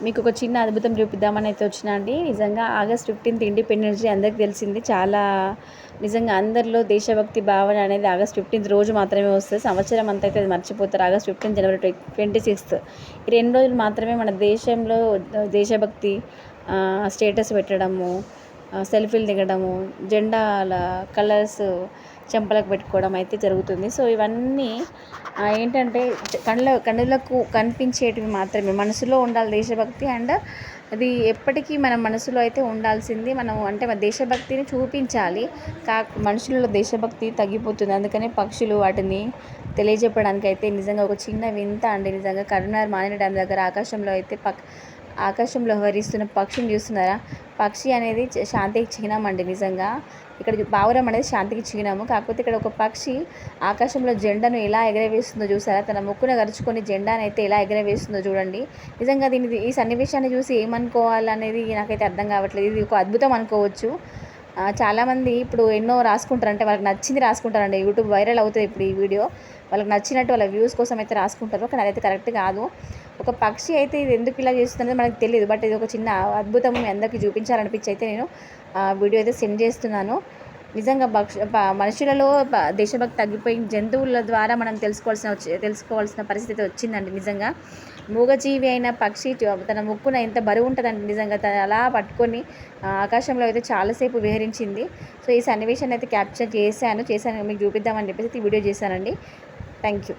మీకు ఒక చిన్న అద్భుతం చూపిద్దామని అయితే వచ్చినా అండి. నిజంగా ఆగస్ట్ 15థ్ ఇండిపెండెన్స్ డే అందరికీ తెలిసింది. చాలా నిజంగా అందరిలో దేశభక్తి భావన అనేది ఆగస్ట్ 15థ్ రోజు మాత్రమే వస్తది. సంవత్సరం అంతా అయితే అది మర్చిపోతారు. ఆగస్ట్ 15థ్, జనవరి 26th ఈ 2 రోజులు మాత్రమే మన దేశంలో దేశభక్తి స్టేటస్ పెట్టడము, సెల్ఫీలు దిగడము, జెండాల కలర్స్ చెంపలకు పెట్టుకోవడం అయితే జరుగుతుంది. సో ఇవన్నీ ఏంటంటే కనులకు కనిపించేటివి మాత్రమే. మనసులో ఉండాలి దేశభక్తి. అండ్ అది ఎప్పటికీ మన మనసులో అయితే ఉండాల్సింది. మనం అంటే మన దేశభక్తిని చూపించాలి. మనుషులలో దేశభక్తి తగ్గిపోతుంది. అందుకనే పక్షులు వాటిని తెలియజెప్పడానికి అయితే నిజంగా ఒక చిన్న వింత అండి. నిజంగా కరీంనగర్ మానేరు డ్యామ్ దగ్గర ఆకాశంలో అయితే ఆకాశంలో విహరిస్తున్న పక్షిని చూస్తున్నారా? పక్షి అనేది శాంతికి చిహ్నం అండి. నిజంగా ఇక్కడ పావురం అనేది శాంతికి చిహ్నము. కాకపోతే ఇక్కడ ఒక పక్షి ఆకాశంలో జెండాను ఎలా ఎగరవేస్తుందో చూసారా? తన ముక్కున గరుచుకొని జెండాను అయితే ఎలా ఎగరవేస్తుందో చూడండి. నిజంగా ఈ సన్నివేశాన్ని చూసి ఏమనుకోవాలనేది నాకైతే అర్థం కావట్లేదు. ఇది ఒక అద్భుతం అనుకోవచ్చు. చాలామంది ఇప్పుడు ఎన్నో రాసుకుంటారు, అంటే వాళ్ళకి నచ్చింది రాసుకుంటారండి. యూట్యూబ్ వైరల్ అవుతుంది ఇప్పుడు ఈ వీడియో. వాళ్ళకి నచ్చినట్టు వాళ్ళ వ్యూస్ కోసం అయితే రాసుకుంటారు, కానీ అదైతే కరెక్ట్ కాదు. ఒక పక్షి అయితే ఇది ఎందుకు ఇలా చేస్తుందనేది మనకు తెలియదు. బట్ ఇది ఒక చిన్న అద్భుతం మీ అందరికీ చూపించాలనిపించి అయితే నేను వీడియో అయితే సెండ్ చేస్తున్నాను. నిజంగా మనుషులలో దేశభక్తి తగ్గిపోయి జంతువుల ద్వారా మనం తెలుసుకోవాల్సిన పరిస్థితి వచ్చిందండి. నిజంగా మూగజీవి అయిన పక్షి తన ముక్కున ఎంత బరువు ఉంటుందండి. నిజంగా తను అలా పట్టుకొని ఆకాశంలో అయితే చాలాసేపు విహరించింది. సో ఈ సన్నివేశాన్ని అయితే క్యాప్చర్ చేశాను మీకు చూపిద్దామని చెప్పేసి ఈ వీడియో చేశానండి. Thank you.